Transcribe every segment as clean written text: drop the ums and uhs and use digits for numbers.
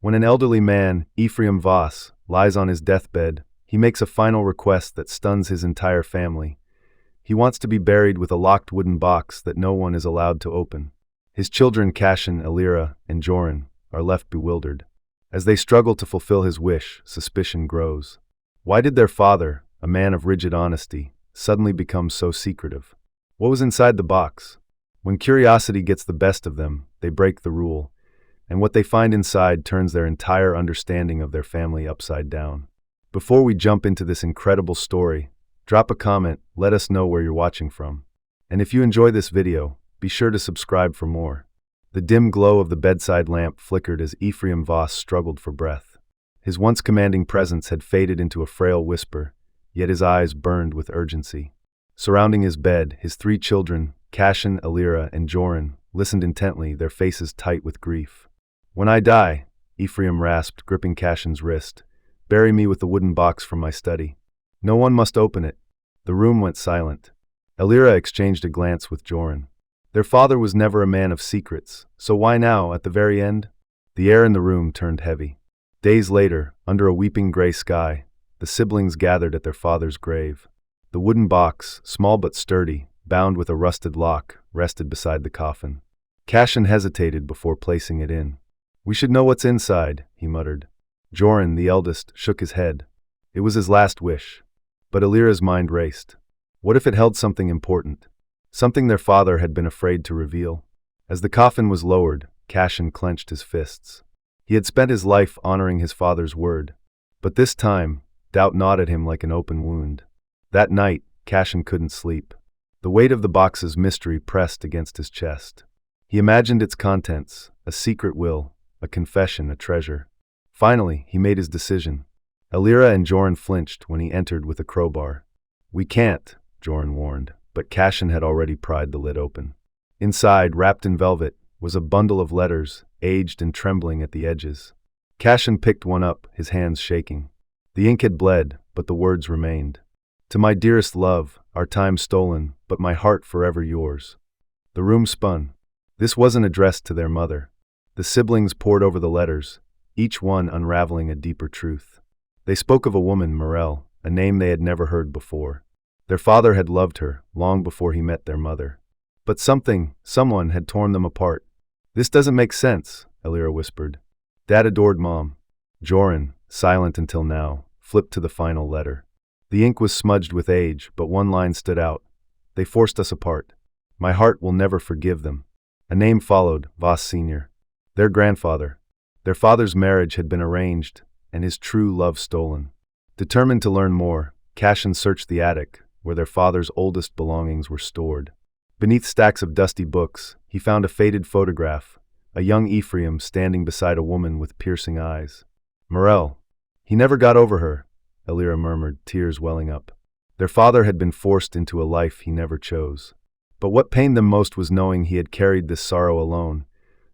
When an elderly man, Ephraim Voss, lies on his deathbed, he makes a final request that stuns his entire family. He wants to be buried with a locked wooden box that no one is allowed to open. His children Cashin, Elira, and Joran are left bewildered. As they struggle to fulfill his wish, suspicion grows. Why did their father, a man of rigid honesty, suddenly become so secretive? What was inside the box? When curiosity gets the best of them, they break the rule, and what they find inside turns their entire understanding of their family upside down. Before we jump into this incredible story, drop a comment, let us know where you're watching from. And if you enjoy this video, be sure to subscribe for more. The dim glow of the bedside lamp flickered as Ephraim Voss struggled for breath. His once commanding presence had faded into a frail whisper, yet his eyes burned with urgency. Surrounding his bed, his 3 children, Cashin, Elira, and Joran, listened intently, their faces tight with grief. "When I die," Ephraim rasped, gripping Cashin's wrist, "bury me with the wooden box from my study. No one must open it." The room went silent. Elira exchanged a glance with Joran. Their father was never a man of secrets, so why now, at the very end? The air in the room turned heavy. Days later, under a weeping gray sky, the siblings gathered at their father's grave. The wooden box, small but sturdy, bound with a rusted lock, rested beside the coffin. Cashin hesitated before placing it in. "We should know what's inside," he muttered. Joran, the eldest, shook his head. It was his last wish. But Elira's mind raced. What if it held something important? Something their father had been afraid to reveal? As the coffin was lowered, Cashin clenched his fists. He had spent his life honoring his father's word. But this time, doubt gnawed at him like an open wound. That night, Cashin couldn't sleep. The weight of the box's mystery pressed against his chest. He imagined its contents, a secret will, a confession, a treasure. Finally, he made his decision. Elira and Joran flinched when he entered with a crowbar. "We can't," Joran warned, but Cashin had already pried the lid open. Inside, wrapped in velvet, was a bundle of letters, aged and trembling at the edges. Cashin picked one up, his hands shaking. The ink had bled, but the words remained. "To my dearest love, our time stolen, but my heart forever yours." The room spun. This wasn't addressed to their mother. The siblings pored over the letters, each one unraveling a deeper truth. They spoke of a woman, Morel, a name they had never heard before. Their father had loved her, long before he met their mother. But someone had torn them apart. "This doesn't make sense," Elira whispered. "Dad adored Mom." Joran, silent until now, flipped to the final letter. The ink was smudged with age, but one line stood out. "They forced us apart. My heart will never forgive them." A name followed, Voss Sr. Their grandfather. Their father's marriage had been arranged, and his true love stolen. Determined to learn more, Cashin searched the attic, where their father's oldest belongings were stored. Beneath stacks of dusty books, he found a faded photograph, a young Ephraim standing beside a woman with piercing eyes. "Morel. He never got over her," Elira murmured, tears welling up. Their father had been forced into a life he never chose. But what pained them most was knowing he had carried this sorrow alone,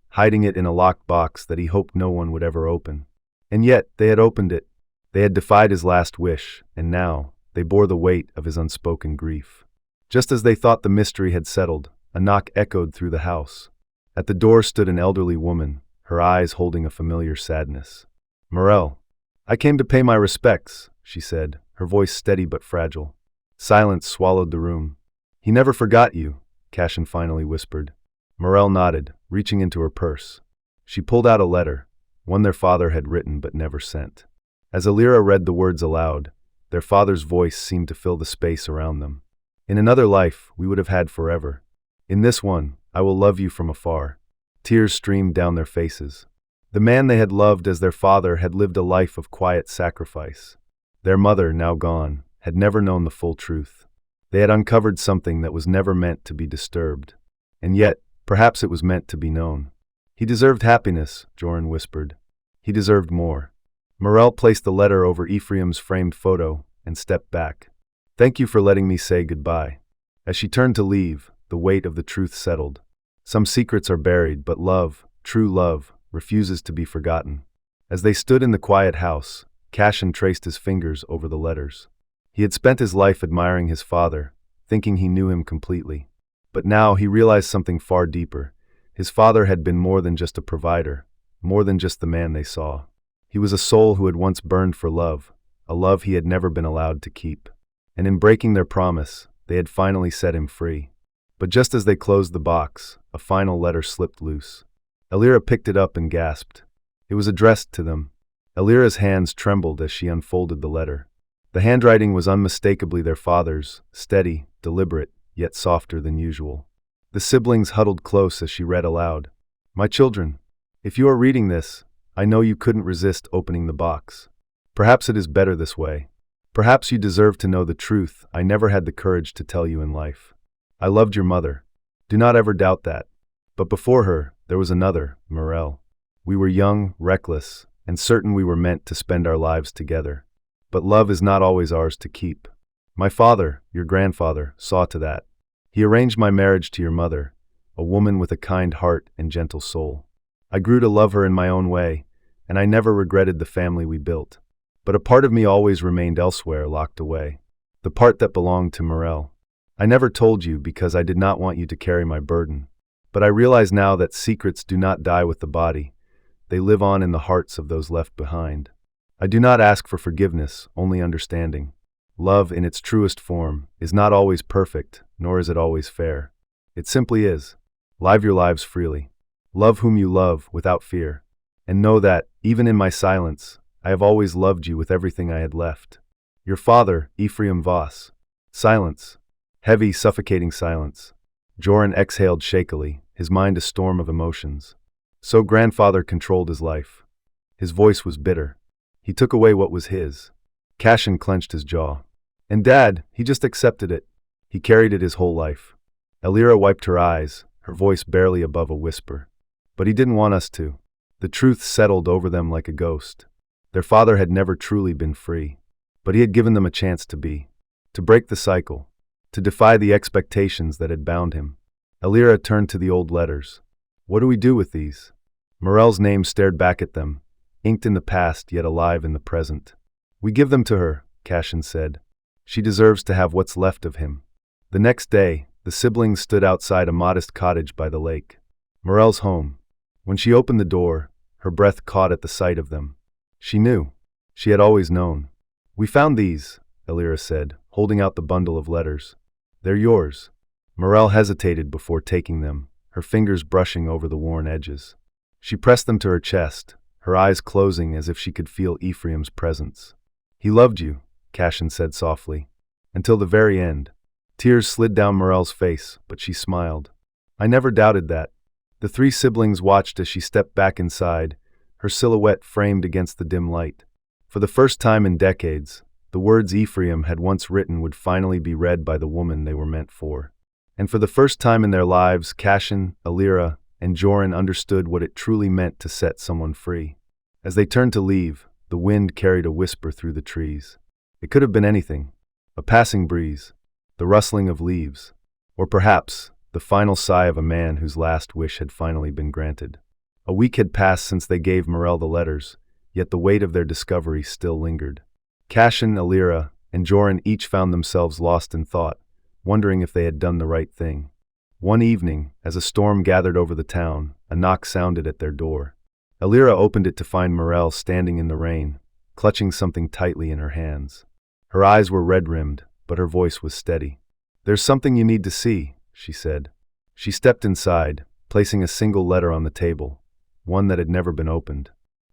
hiding it in a locked box that he hoped no one would ever open. And yet, they had opened it. They had defied his last wish, and now, they bore the weight of his unspoken grief. Just as they thought the mystery had settled, a knock echoed through the house. At the door stood an elderly woman, her eyes holding a familiar sadness. "Morel. I came to pay my respects," she said, her voice steady but fragile. Silence swallowed the room. "He never forgot you," Cashin finally whispered. Morel nodded, reaching into her purse. She pulled out a letter, one their father had written but never sent. As Elira read the words aloud, their father's voice seemed to fill the space around them. "In another life, we would have had forever. In this one, I will love you from afar." Tears streamed down their faces. The man they had loved as their father had lived a life of quiet sacrifice. Their mother, now gone, had never known the full truth. They had uncovered something that was never meant to be disturbed. And yet, perhaps it was meant to be known. "He deserved happiness," Joran whispered. "He deserved more." Morel placed the letter over Ephraim's framed photo and stepped back. "Thank you for letting me say goodbye." As she turned to leave, the weight of the truth settled. Some secrets are buried, but love, true love, refuses to be forgotten. As they stood in the quiet house, Cashin traced his fingers over the letters. He had spent his life admiring his father, thinking he knew him completely. But now he realized something far deeper. His father had been more than just a provider, more than just the man they saw. He was a soul who had once burned for love, a love he had never been allowed to keep. And in breaking their promise, they had finally set him free. But just as they closed the box, a final letter slipped loose. Elira picked it up and gasped. It was addressed to them. Elira's hands trembled as she unfolded the letter. The handwriting was unmistakably their father's, steady, deliberate, yet softer than usual. The siblings huddled close as she read aloud. "My children, if you are reading this, I know you couldn't resist opening the box. Perhaps it is better this way. Perhaps you deserve to know the truth I never had the courage to tell you in life. I loved your mother. Do not ever doubt that. But before her, there was another, Morel. We were young, reckless, and certain we were meant to spend our lives together. But love is not always ours to keep. My father, your grandfather, saw to that. He arranged my marriage to your mother, a woman with a kind heart and gentle soul. I grew to love her in my own way, and I never regretted the family we built. But a part of me always remained elsewhere, locked away. The part that belonged to Morel. I never told you because I did not want you to carry my burden. But I realize now that secrets do not die with the body. They live on in the hearts of those left behind. I do not ask for forgiveness, only understanding. Love, in its truest form, is not always perfect, nor is it always fair. It simply is. Live your lives freely. Love whom you love, without fear. And know that, even in my silence, I have always loved you with everything I had left. Your father, Ephraim Voss. Silence. Heavy, suffocating silence. Joran exhaled shakily, his mind a storm of emotions. So grandfather controlled his life. His voice was bitter. He took away what was his. Cashin clenched his jaw. And Dad, he just accepted it. He carried it his whole life. Elira wiped her eyes, her voice barely above a whisper. But he didn't want us to. The truth settled over them like a ghost. Their father had never truly been free. But he had given them a chance to be. To break the cycle. To defy the expectations that had bound him. Elira turned to the old letters. What do we do with these? Morel's name stared back at them, inked in the past yet alive in the present. We give them to her, Cashin said. She deserves to have what's left of him. The next day, the siblings stood outside a modest cottage by the lake. Morel's home. When she opened the door, her breath caught at the sight of them. She knew. She had always known. We found these, Elira said, holding out the bundle of letters. They're yours. Morel hesitated before taking them, her fingers brushing over the worn edges. She pressed them to her chest, her eyes closing as if she could feel Ephraim's presence. He loved you, Cashin said softly. Until the very end. Tears slid down Morel's face, but she smiled. I never doubted that. The three siblings watched as she stepped back inside, her silhouette framed against the dim light. For the first time in decades, the words Ephraim had once written would finally be read by the woman they were meant for. And for the first time in their lives, Cashin, Elira, and Joran understood what it truly meant to set someone free. As they turned to leave, the wind carried a whisper through the trees. It could have been anything. A passing breeze, the rustling of leaves, or perhaps the final sigh of a man whose last wish had finally been granted. A week had passed since they gave Morel the letters, yet the weight of their discovery still lingered. Cashin, Elira, and Joran each found themselves lost in thought, wondering if they had done the right thing. One evening, as a storm gathered over the town, a knock sounded at their door. Elira opened it to find Morel standing in the rain, clutching something tightly in her hands. Her eyes were red-rimmed, but her voice was steady. There's something you need to see, she said. She stepped inside, placing a single letter on the table, one that had never been opened.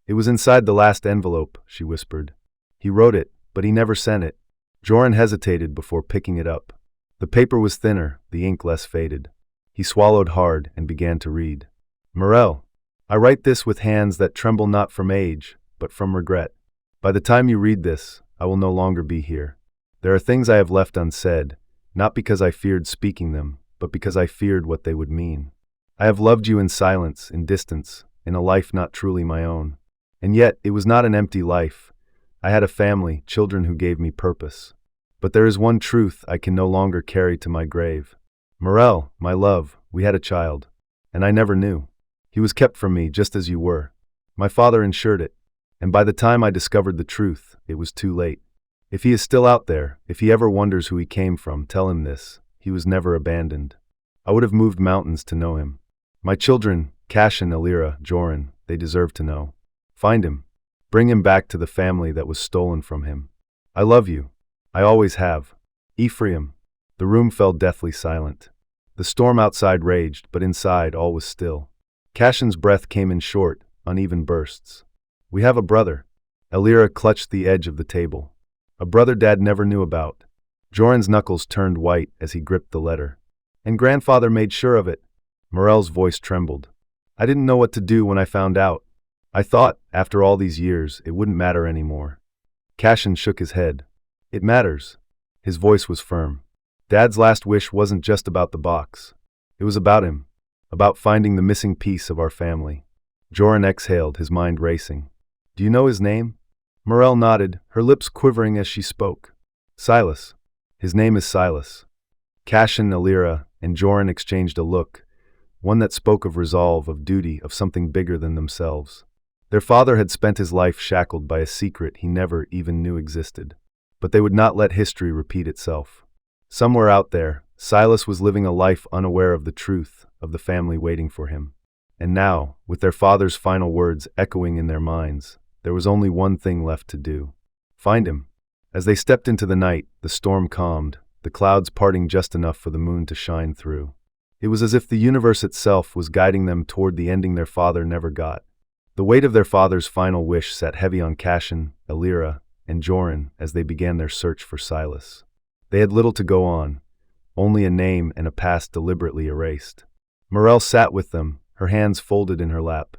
It was inside the last envelope, she whispered. He wrote it, but he never sent it. Joran hesitated before picking it up. The paper was thinner, the ink less faded. He swallowed hard and began to read. Morel, I write this with hands that tremble not from age, but from regret. By the time you read this, I will no longer be here. There are things I have left unsaid, not because I feared speaking them, but because I feared what they would mean. I have loved you in silence, in distance, in a life not truly my own. And yet, it was not an empty life. I had a family, children who gave me purpose. But there is one truth I can no longer carry to my grave. Morel, my love, we had a child. And I never knew. He was kept from me just as you were. My father ensured it. And by the time I discovered the truth, it was too late. If he is still out there, if he ever wonders who he came from, tell him this. He was never abandoned. I would have moved mountains to know him. My children, Cashin, Elira, Joran, they deserve to know. Find him. Bring him back to the family that was stolen from him. I love you. I always have. Ephraim. The room fell deathly silent. The storm outside raged, but inside all was still. Cashin's breath came in short, uneven bursts. We have a brother. Elira clutched the edge of the table. A brother Dad never knew about. Joran's knuckles turned white as he gripped the letter. And grandfather made sure of it. Morel's voice trembled. I didn't know what to do when I found out. I thought, after all these years, it wouldn't matter anymore. Cashin shook his head. It matters. His voice was firm. Dad's last wish wasn't just about the box. It was about him. About finding the missing piece of our family. Joran exhaled, his mind racing. Do you know his name? Morel nodded, her lips quivering as she spoke. Silas. His name is Silas. Cashin, Elira, and Joran exchanged a look, one that spoke of resolve, of duty, of something bigger than themselves. Their father had spent his life shackled by a secret he never even knew existed. But they would not let history repeat itself. Somewhere out there, Silas was living a life unaware of the truth, of the family waiting for him. And now, with their father's final words echoing in their minds, there was only one thing left to do. Find him. As they stepped into the night, the storm calmed, the clouds parting just enough for the moon to shine through. It was as if the universe itself was guiding them toward the ending their father never got. The weight of their father's final wish sat heavy on Cashin, Elira, and Joran as they began their search for Silas. They had little to go on, only a name and a past deliberately erased. Morel sat with them, her hands folded in her lap.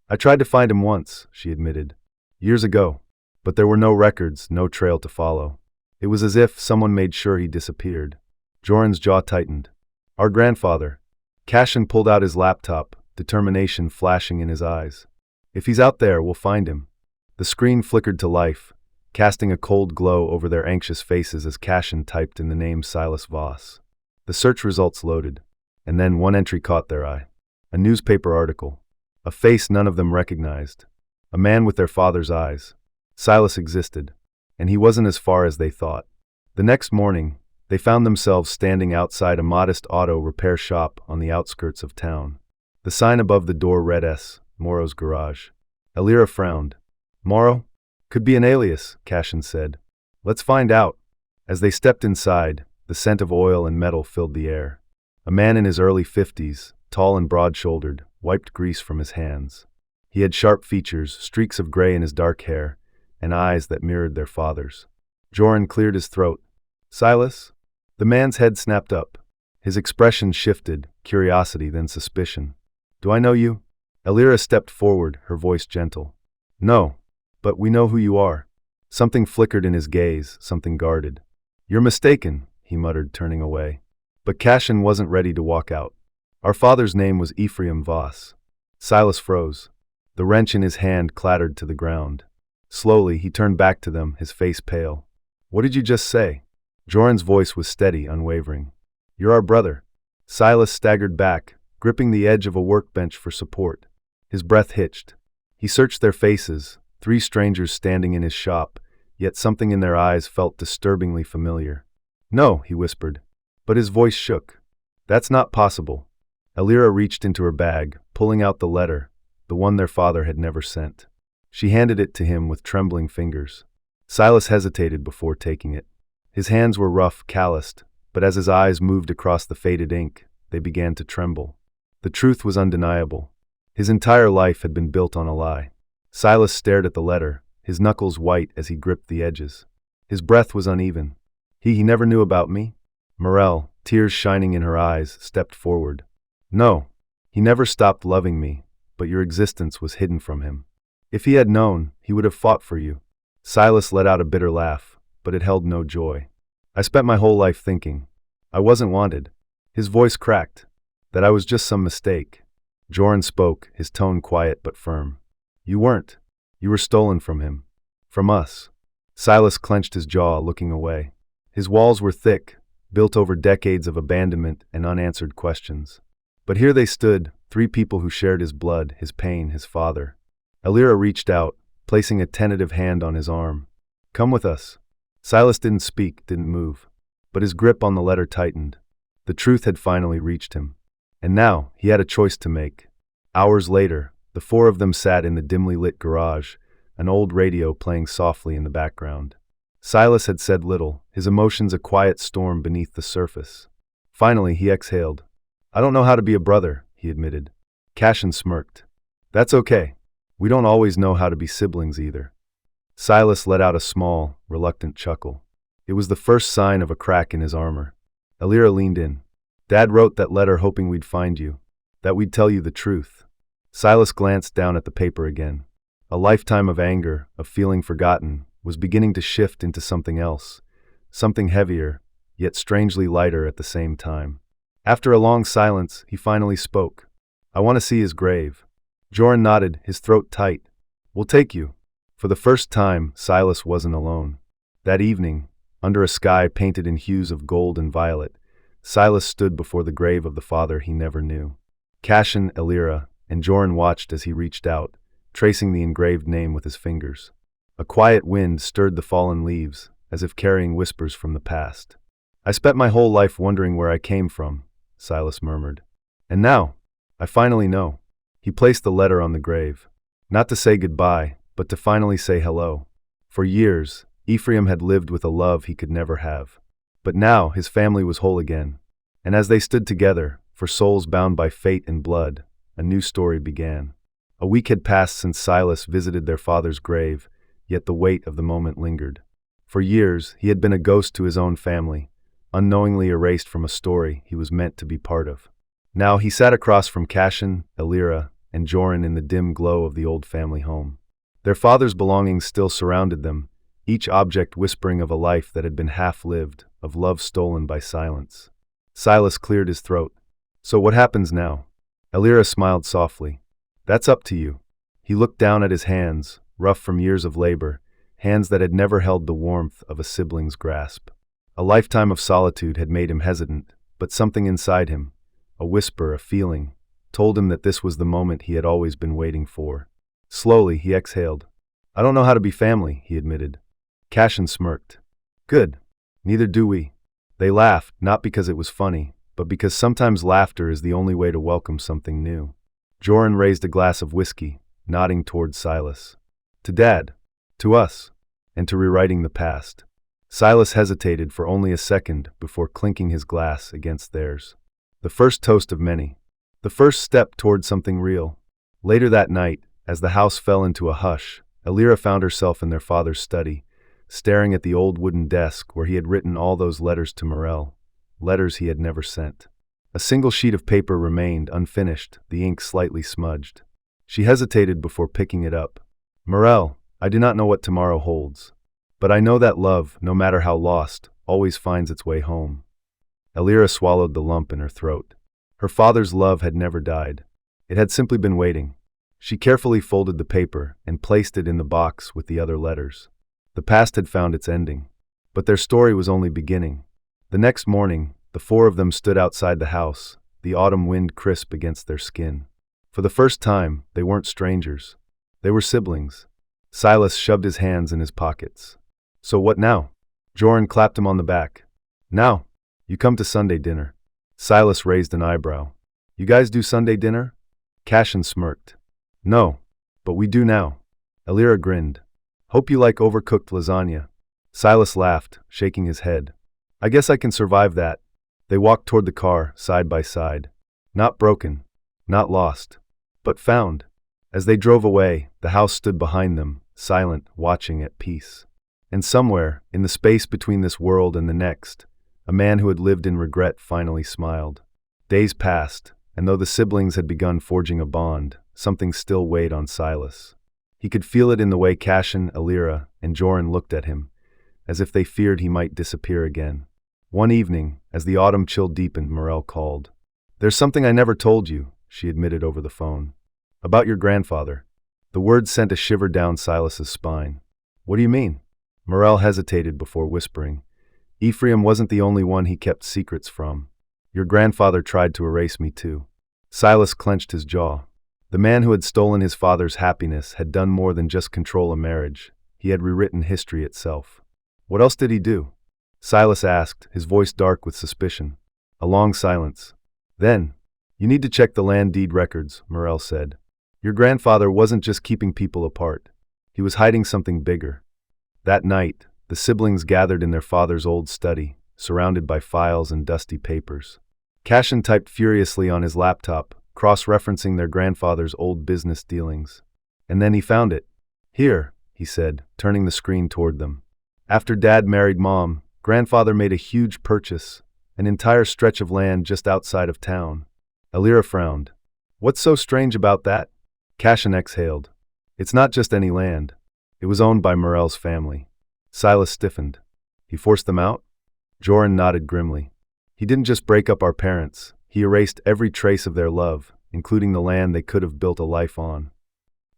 I tried to find him once, she admitted. Years ago. But there were no records, no trail to follow. It was as if someone made sure he disappeared. Joran's jaw tightened. Our grandfather. Cashin pulled out his laptop, determination flashing in his eyes. If he's out there, we'll find him. The screen flickered to life, casting a cold glow over their anxious faces as Cashin typed in the name Silas Voss. The search results loaded, and then one entry caught their eye. A newspaper article. A face none of them recognized. A man with their father's eyes. Silas existed, and he wasn't as far as they thought. The next morning, they found themselves standing outside a modest auto repair shop on the outskirts of town. The sign above the door read S. Morrow's Garage. Elira frowned. Morrow? Could be an alias, Cashin said. Let's find out. As they stepped inside, the scent of oil and metal filled the air. A man in his early 50s, tall and broad-shouldered, wiped grease from his hands. He had sharp features, streaks of gray in his dark hair, and eyes that mirrored their father's. Joran cleared his throat. Silas? The man's head snapped up. His expression shifted, curiosity then suspicion. Do I know you? Elira stepped forward, her voice gentle. No, but we know who you are. Something flickered in his gaze, something guarded. You're mistaken, he muttered, turning away. But Cashin wasn't ready to walk out. Our father's name was Ephraim Voss. Silas froze. The wrench in his hand clattered to the ground. Slowly, he turned back to them, his face pale. What did you just say? Joran's voice was steady, unwavering. You're our brother. Silas staggered back, gripping the edge of a workbench for support. His breath hitched. He searched their faces, 3 strangers standing in his shop, yet something in their eyes felt disturbingly familiar. No, he whispered. But his voice shook. That's not possible. Elira reached into her bag, pulling out the letter, the one their father had never sent. She handed it to him with trembling fingers. Silas hesitated before taking it. His hands were rough, calloused, but as his eyes moved across the faded ink, they began to tremble. The truth was undeniable. His entire life had been built on a lie. Silas stared at the letter, his knuckles white as he gripped the edges. His breath was uneven. He never knew about me? Morel, tears shining in her eyes, stepped forward. No, he never stopped loving me, but your existence was hidden from him. If he had known, he would have fought for you. Silas let out a bitter laugh, but it held no joy. I spent my whole life thinking. I wasn't wanted. His voice cracked. That I was just some mistake. Joran spoke, his tone quiet but firm. You weren't. You were stolen from him. From us. Silas clenched his jaw, looking away. His walls were thick, built over decades of abandonment and unanswered questions. But here they stood, 3 people who shared his blood, his pain, his father. Elira reached out, placing a tentative hand on his arm. Come with us. Silas didn't speak, didn't move. But his grip on the letter tightened. The truth had finally reached him. And now, he had a choice to make. Hours later, The four of them sat in the dimly lit garage, an old radio playing softly in the background. Silas had said little, his emotions a quiet storm beneath the surface. Finally, he exhaled. "I don't know how to be a brother," he admitted. Cashin smirked. "That's okay. We don't always know how to be siblings either." Silas let out a small, reluctant chuckle. It was the first sign of a crack in his armor. Elira leaned in. "Dad wrote that letter hoping we'd find you, that we'd tell you the truth." Silas glanced down at the paper again. A lifetime of anger, of feeling forgotten, was beginning to shift into something else, something heavier, yet strangely lighter at the same time. After a long silence, he finally spoke. "I want to see his grave." Joran nodded, his throat tight. "We'll take you." For the first time, Silas wasn't alone. That evening, under a sky painted in hues of gold and violet, Silas stood before the grave of the father he never knew. Cashin, Elira, and Joran watched as he reached out, tracing the engraved name with his fingers. A quiet wind stirred the fallen leaves, as if carrying whispers from the past. "I spent my whole life wondering where I came from," Silas murmured. "And now, I finally know." He placed the letter on the grave. Not to say goodbye, but to finally say hello. For years, Ephraim had lived with a love he could never have. But now his family was whole again. And as they stood together, for souls bound by fate and blood, a new story began. A week had passed since Silas visited their father's grave, yet the weight of the moment lingered. For years, he had been a ghost to his own family, unknowingly erased from a story he was meant to be part of. Now he sat across from Cashin, Elira, and Joran in the dim glow of the old family home. Their father's belongings still surrounded them, each object whispering of a life that had been half-lived, of love stolen by silence. Silas cleared his throat. "So what happens now?" Elira smiled softly. "That's up to you." He looked down at his hands, rough from years of labor, hands that had never held the warmth of a sibling's grasp. A lifetime of solitude had made him hesitant, but something inside him, a whisper, a feeling, told him that this was the moment he had always been waiting for. Slowly, he exhaled. "I don't know how to be family," he admitted. Cashin smirked. "Good. Neither do we." They laughed, not because it was funny, but because sometimes laughter is the only way to welcome something new. Joran raised a glass of whiskey, nodding towards Silas. "To Dad. To us. And to rewriting the past." Silas hesitated for only a second before clinking his glass against theirs. The first toast of many. The first step toward something real. Later that night, as the house fell into a hush, Elira found herself in their father's study, staring at the old wooden desk where he had written all those letters to Morel, letters he had never sent. A single sheet of paper remained unfinished, the ink slightly smudged. She hesitated before picking it up. "Morel, I do not know what tomorrow holds. But I know that love, no matter how lost, always finds its way home." Elira swallowed the lump in her throat. Her father's love had never died. It had simply been waiting. She carefully folded the paper and placed it in the box with the other letters. The past had found its ending. But their story was only beginning. The next morning, the four of them stood outside the house, the autumn wind crisp against their skin. For the first time, they weren't strangers. They were siblings. Silas shoved his hands in his pockets. "So what now?" Joran clapped him on the back. "Now, you come to Sunday dinner." Silas raised an eyebrow. "You guys do Sunday dinner?" Cashin smirked. "No, but we do now." Elira grinned. "Hope you like overcooked lasagna." Silas laughed, shaking his head. "I guess I can survive that." They walked toward the car, side by side. Not broken, not lost, but found. As they drove away, the house stood behind them, silent, watching, at peace. And somewhere, in the space between this world and the next, a man who had lived in regret finally smiled. Days passed, and though the siblings had begun forging a bond, something still weighed on Silas. He could feel it in the way Cashin, Elira, and Joran looked at him, as if they feared he might disappear again. One evening, as the autumn chill deepened, Morel called. "There's something I never told you," she admitted over the phone. "About your grandfather." The words sent a shiver down Silas's spine. "What do you mean?" Morel hesitated before whispering. "Ephraim wasn't the only one he kept secrets from. Your grandfather tried to erase me too." Silas clenched his jaw. The man who had stolen his father's happiness had done more than just control a marriage. He had rewritten history itself. "What else did he do?" Silas asked, his voice dark with suspicion. A long silence. "Then, you need to check the land deed records," Morel said. Your grandfather wasn't just keeping people apart. He was hiding something bigger. That night, the siblings gathered in their father's old study, surrounded by files and dusty papers. Cashin typed furiously on his laptop, cross-referencing their grandfather's old business dealings. And then he found it. Here, he said, turning the screen toward them. After Dad married Mom, Grandfather made a huge purchase, an entire stretch of land just outside of town. Elira frowned. What's so strange about that? Cashin exhaled. It's not just any land. It was owned by Morel's family. Silas stiffened. He forced them out? Joran nodded grimly. He didn't just break up our parents. He erased every trace of their love, including the land they could have built a life on.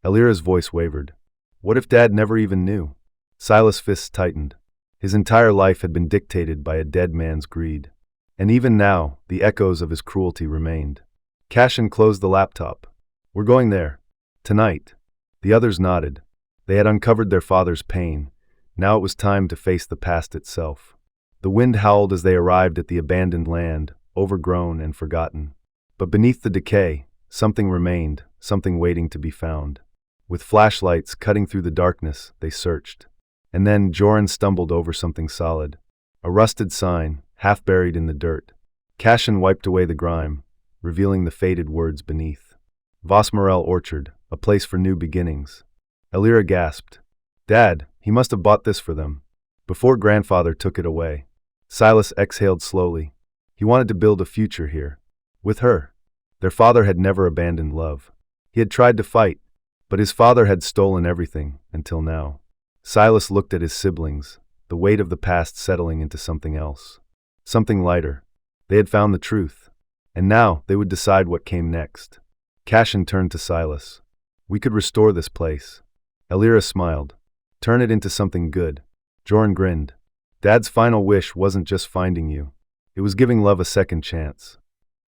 Elira's voice wavered. What if Dad never even knew? Silas' fists tightened. His entire life had been dictated by a dead man's greed. And even now, the echoes of his cruelty remained. Cashin closed the laptop. We're going there. Tonight. The others nodded. They had uncovered their father's pain. Now it was time to face the past itself. The wind howled as they arrived at the abandoned land, overgrown and forgotten. But beneath the decay, something remained, something waiting to be found. With flashlights cutting through the darkness, they searched. And then Joran stumbled over something solid. A rusted sign, half buried in the dirt. Cashin wiped away the grime, revealing the faded words beneath. Voss Morel Orchard, a place for new beginnings. Elira gasped. Dad, he must have bought this for them. Before Grandfather took it away. Silas exhaled slowly. He wanted to build a future here. With her. Their father had never abandoned love. He had tried to fight, but his father had stolen everything, until now. Silas looked at his siblings, the weight of the past settling into something else. Something lighter. They had found the truth. And now they would decide what came next. Cashin turned to Silas. We could restore this place. Elira smiled. Turn it into something good. Joran grinned. Dad's final wish wasn't just finding you. It was giving love a second chance.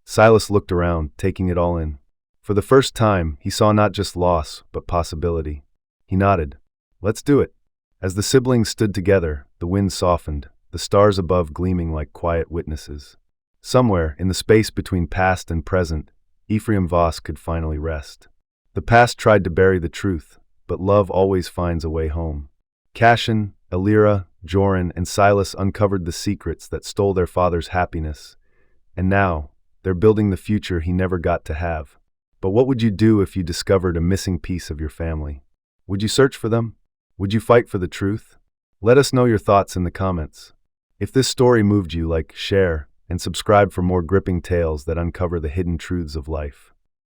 Silas looked around, taking it all in. For the first time, he saw not just loss, but possibility. He nodded. Let's do it. As the siblings stood together, the wind softened, the stars above gleaming like quiet witnesses. Somewhere, in the space between past and present, Ephraim Voss could finally rest. The past tried to bury the truth, but love always finds a way home. Cashin, Elira, Joran, and Silas uncovered the secrets that stole their father's happiness. And now, they're building the future he never got to have. But what would you do if you discovered a missing piece of your family? Would you search for them? Would you fight for the truth? Let us know your thoughts in the comments. If this story moved you, like, share, and subscribe for more gripping tales that uncover the hidden truths of life.